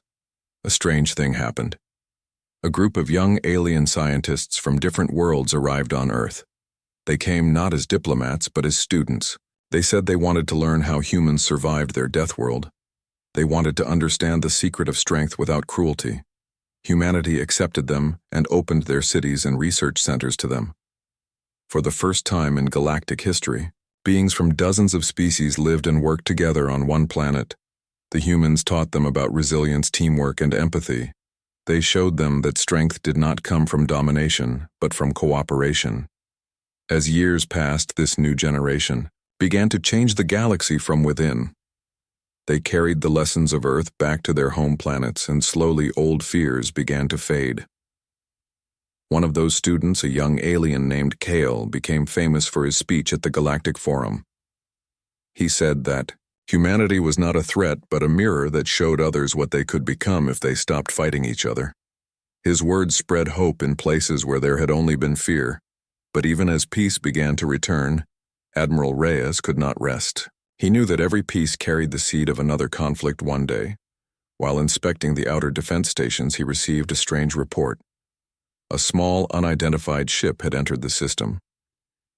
a strange thing happened. A group of young alien scientists from different worlds arrived on Earth. They came not as diplomats, but as students. They said they wanted to learn how humans survived their death world. They wanted to understand the secret of strength without cruelty. Humanity accepted them and opened their cities and research centers to them. For the first time in galactic history, beings from dozens of species lived and worked together on one planet. The humans taught them about resilience, teamwork, and empathy. They showed them that strength did not come from domination, but from cooperation. As years passed, this new generation began to change the galaxy from within. They carried the lessons of Earth back to their home planets, and slowly old fears began to fade. One of those students, a young alien named Kale, became famous for his speech at the Galactic Forum. He said that humanity was not a threat, but a mirror that showed others what they could become if they stopped fighting each other. His words spread hope in places where there had only been fear. But even as peace began to return, Admiral Reyes could not rest. He knew that every peace carried the seed of another conflict one day. While inspecting the outer defense stations, he received a strange report. A small, unidentified ship had entered the system.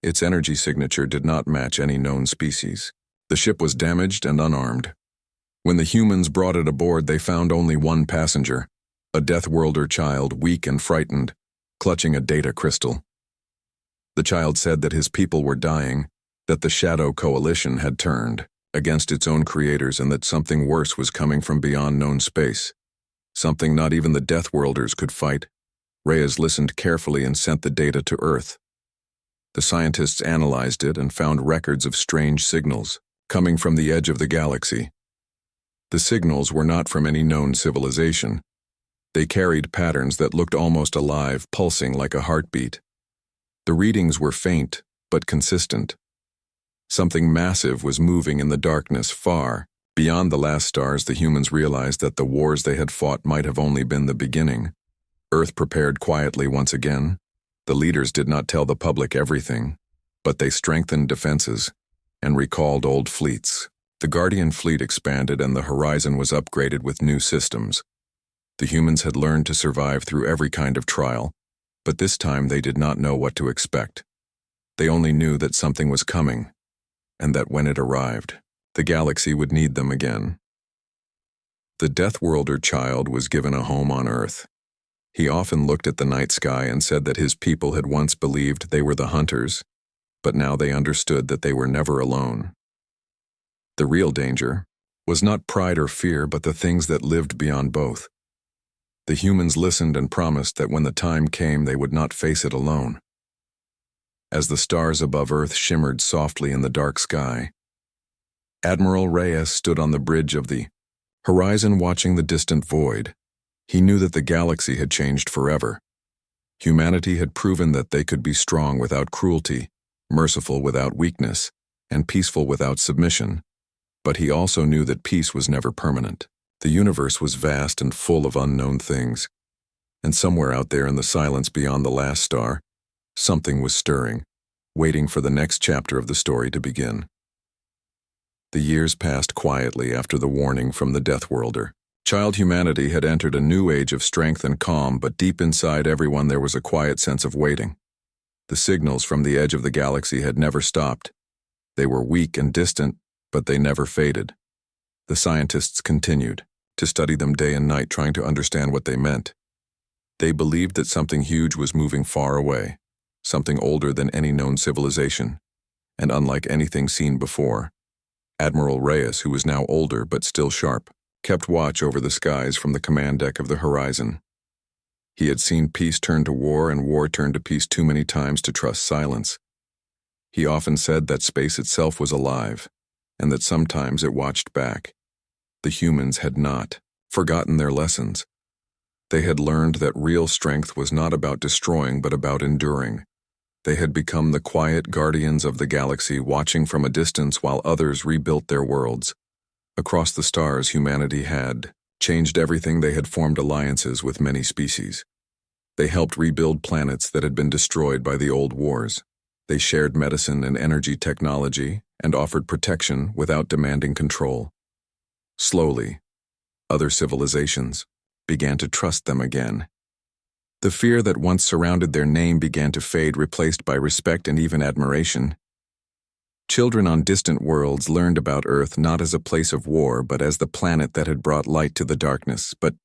Its energy signature did not match any known species. The ship was damaged and unarmed. When the humans brought it aboard, they found only one passenger, a Deathworlder child, weak and frightened, clutching a data crystal. The child said that his people were dying, that the Shadow Coalition had turned against its own creators, and that something worse was coming from beyond known space, something not even the Deathworlders could fight. Reyes listened carefully and sent the data to Earth. The scientists analyzed it and found records of strange signals coming from the edge of the galaxy. The signals were not from any known civilization. They carried patterns that looked almost alive, pulsing like a heartbeat. The readings were faint, but consistent. Something massive was moving in the darkness far. Beyond the last stars, the humans realized that the wars they had fought might have only been the beginning. Earth prepared quietly once again. The leaders did not tell the public everything, but they strengthened defenses and recalled old fleets. The Guardian fleet expanded and the horizon was upgraded with new systems. The humans had learned to survive through every kind of trial, but this time they did not know what to expect. They only knew that something was coming, and that when it arrived, the galaxy would need them again. The Deathworlder child was given a home on Earth. He often looked at the night sky and said that his people had once believed they were the hunters, but now they understood that they were never alone. The real danger was not pride or fear, but the things that lived beyond both. The humans listened and promised that when the time came, they would not face it alone. As the stars above Earth shimmered softly in the dark sky, Admiral Reyes stood on the bridge of the horizon watching the distant void. He knew that the galaxy had changed forever. Humanity had proven that they could be strong without cruelty, merciful without weakness, and peaceful without submission. But he also knew that peace was never permanent. The universe was vast and full of unknown things, and somewhere out there in the silence beyond the last star, something was stirring, waiting for the next chapter of the story to begin. The years passed quietly after the warning from the Deathworlder. Child humanity had entered a new age of strength and calm, but deep inside everyone there was a quiet sense of waiting. The signals from the edge of the galaxy had never stopped. They were weak and distant, but they never faded. The scientists continued to study them day and night, trying to understand what they meant. They believed that something huge was moving far away, something older than any known civilization, and unlike anything seen before. Admiral Reyes, who was now older but still sharp, kept watch over the skies from the command deck of the horizon. He had seen peace turn to war and war turn to peace too many times to trust silence. He often said that space itself was alive, and that sometimes it watched back. The humans had not forgotten their lessons. They had learned that real strength was not about destroying but about enduring. They had become the quiet guardians of the galaxy, watching from a distance while others rebuilt their worlds. Across the stars, humanity had changed everything. They had formed alliances with many species. They helped rebuild planets that had been destroyed by the old wars. They shared medicine and energy technology and offered protection without demanding control. Slowly, other civilizations began to trust them again. The fear that once surrounded their name began to fade, replaced by respect and even admiration. Children on distant worlds learned about Earth not as a place of war, but as the planet that had brought light to the darkness. But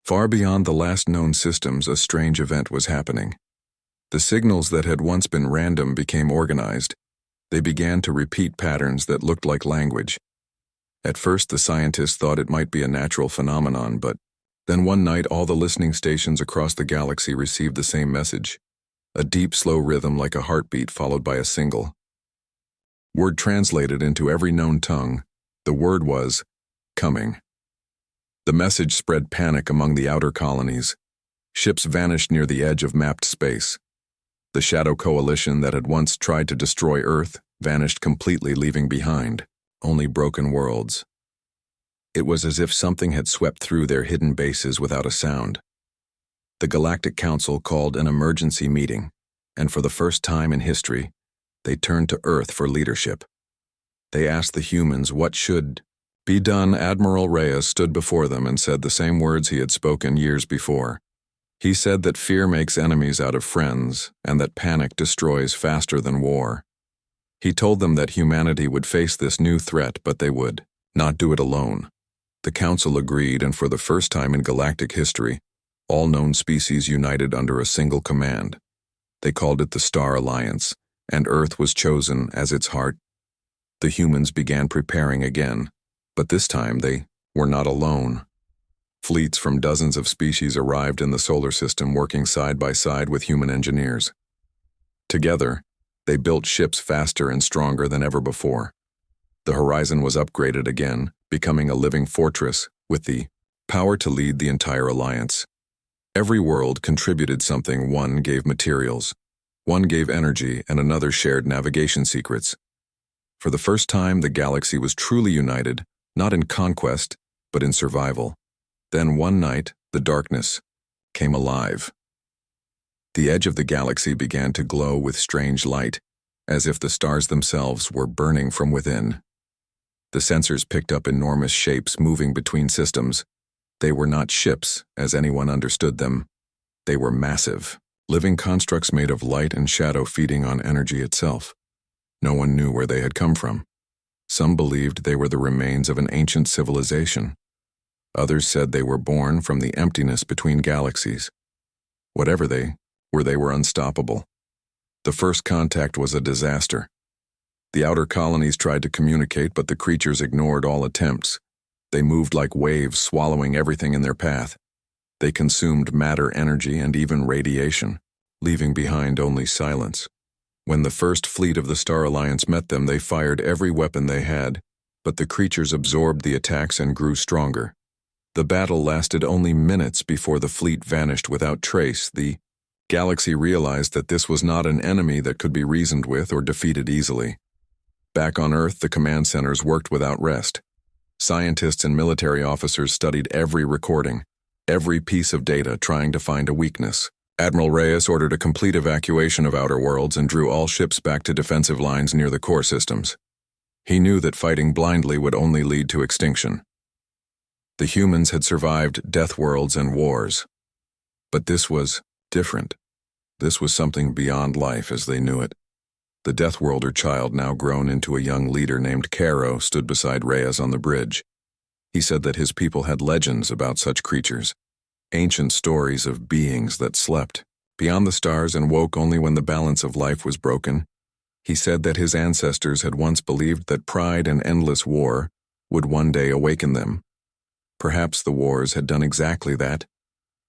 far beyond the last known systems, a strange event was happening. The signals that had once been random became organized. They began to repeat patterns that looked like language. At first, the scientists thought it might be a natural phenomenon, but then one night all the listening stations across the galaxy received the same message. A deep, slow rhythm like a heartbeat followed by a single word translated into every known tongue. The word was, coming. The message spread panic among the outer colonies. Ships vanished near the edge of mapped space. The Shadow Coalition that had once tried to destroy Earth vanished completely, leaving behind only broken worlds. It was as if something had swept through their hidden bases without a sound. The Galactic Council called an emergency meeting, and for the first time in history, they turned to Earth for leadership. They asked the humans what should be done. Admiral Reyes stood before them and said the same words he had spoken years before. He said that fear makes enemies out of friends, and that panic destroys faster than war. He told them that humanity would face this new threat, but they would not do it alone. The Council agreed, and for the first time in galactic history, all known species united under a single command. They called it the Star Alliance, and Earth was chosen as its heart. The humans began preparing again, but this time they were not alone. Fleets from dozens of species arrived in the solar system, working side by side with human engineers. Together, they built ships faster and stronger than ever before. The Horizon was upgraded again, becoming a living fortress with the power to lead the entire alliance. Every world contributed something. One gave materials, one gave energy, and another shared navigation secrets. For the first time, the galaxy was truly united, not in conquest, but in survival. Then one night, the darkness came alive. The edge of the galaxy began to glow with strange light, as if the stars themselves were burning from within. The sensors picked up enormous shapes moving between systems. They were not ships, as anyone understood them. They were massive, living constructs made of light and shadow feeding on energy itself. No one knew where they had come from. Some believed they were the remains of an ancient civilization. Others said they were born from the emptiness between galaxies. Whatever they were unstoppable. The first contact was a disaster. The outer colonies tried to communicate, but the creatures ignored all attempts. They moved like waves, swallowing everything in their path. They consumed matter, energy, and even radiation, leaving behind only silence. When the first fleet of the Star Alliance met them, they fired every weapon they had, but the creatures absorbed the attacks and grew stronger. The battle lasted only minutes before the fleet vanished without trace. The galaxy realized that this was not an enemy that could be reasoned with or defeated easily. Back on Earth, the command centers worked without rest. Scientists and military officers studied every recording, every piece of data, trying to find a weakness. Admiral Reyes ordered a complete evacuation of outer worlds and drew all ships back to defensive lines near the core systems. He knew that fighting blindly would only lead to extinction. The humans had survived death worlds and wars. But this was different. This was something beyond life as they knew it. The Death Worlder child, now grown into a young leader named Caro, stood beside Reyes on the bridge. He said that his people had legends about such creatures, ancient stories of beings that slept beyond the stars and woke only when the balance of life was broken. He said that his ancestors had once believed that pride and endless war would one day awaken them. Perhaps the wars had done exactly that.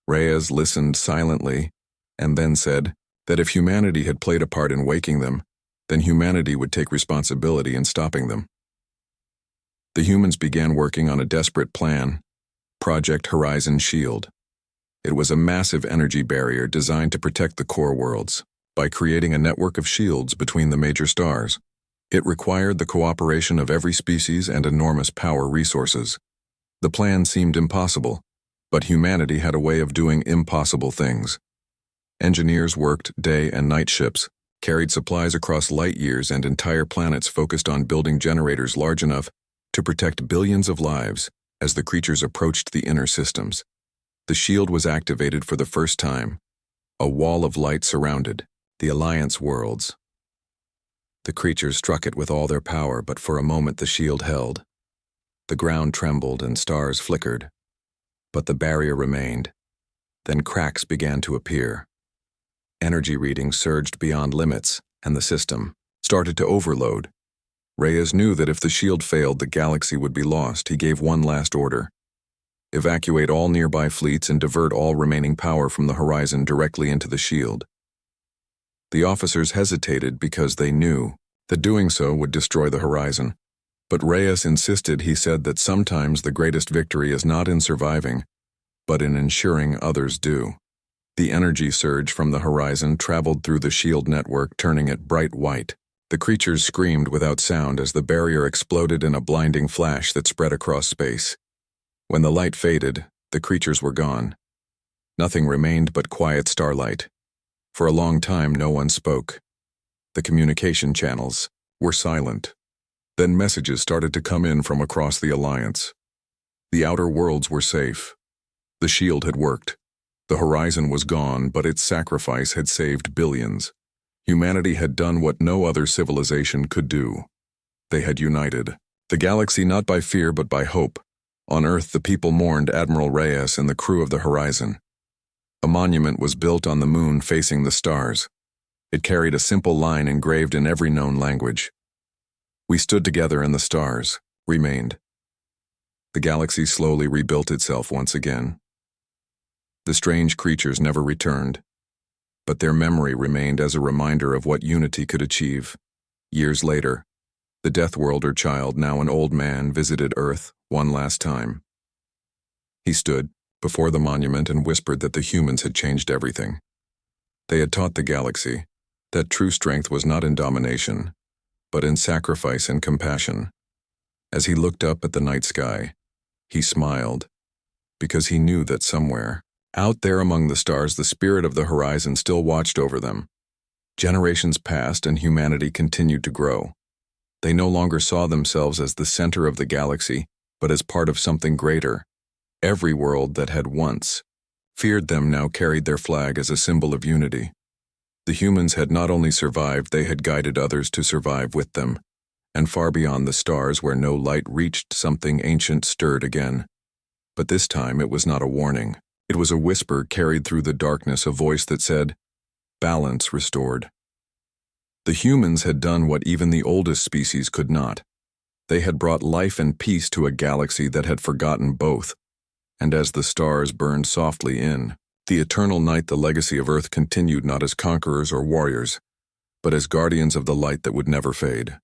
Reyes listened silently and then said that if humanity had played a part in waking them, then humanity would take responsibility in stopping them. The humans began working on a desperate plan, Project Horizon Shield. It was a massive energy barrier designed to protect the core worlds by creating a network of shields between the major stars. It required the cooperation of every species and enormous power resources. The plan seemed impossible, but humanity had a way of doing impossible things. Engineers worked day and night shifts, carried supplies across light years, and entire planets focused on building generators large enough to protect billions of lives as the creatures approached the inner systems. The shield was activated for the first time. A wall of light surrounded the Alliance worlds. The creatures struck it with all their power, but for a moment the shield held. The ground trembled and stars flickered, but the barrier remained. Then cracks began to appear. Energy readings surged beyond limits, and the system started to overload. Reyes knew that if the shield failed, the galaxy would be lost. He gave one last order: evacuate all nearby fleets and divert all remaining power from the Horizon directly into the shield. The officers hesitated because they knew that doing so would destroy the Horizon. But Reyes insisted. He said that sometimes the greatest victory is not in surviving, but in ensuring others do. The energy surge from the Horizon traveled through the shield network, turning it bright white. The creatures screamed without sound as the barrier exploded in a blinding flash that spread across space. When the light faded, the creatures were gone. Nothing remained but quiet starlight. For a long time, no one spoke. The communication channels were silent. Then messages started to come in from across the Alliance. The outer worlds were safe. The shield had worked. The Horizon was gone, but its sacrifice had saved billions. Humanity had done what no other civilization could do. They had united the galaxy not by fear but by hope. On Earth, the people mourned Admiral Reyes and the crew of the Horizon. A monument was built on the moon facing the stars. It carried a simple line engraved in every known language. We stood together and the stars remained. The galaxy slowly rebuilt itself once again. The strange creatures never returned, but their memory remained as a reminder of what unity could achieve. Years later, the Deathworlder child, now an old man, visited Earth one last time. He stood before the monument and whispered that the humans had changed everything. They had taught the galaxy that true strength was not in domination, but in sacrifice and compassion. As he looked up at the night sky, he smiled, because he knew that somewhere, out there among the stars, the spirit of the Horizon still watched over them. Generations passed and humanity continued to grow. They no longer saw themselves as the center of the galaxy, but as part of something greater. Every world that had once feared them now carried their flag as a symbol of unity. The humans had not only survived, they had guided others to survive with them. And far beyond the stars, where no light reached, something ancient stirred again. But this time it was not a warning. It was a whisper carried through the darkness, a voice that said, "Balance restored." The humans had done what even the oldest species could not. They had brought life and peace to a galaxy that had forgotten both. And as the stars burned softly in the eternal night, the legacy of Earth continued not as conquerors or warriors, but as guardians of the light that would never fade.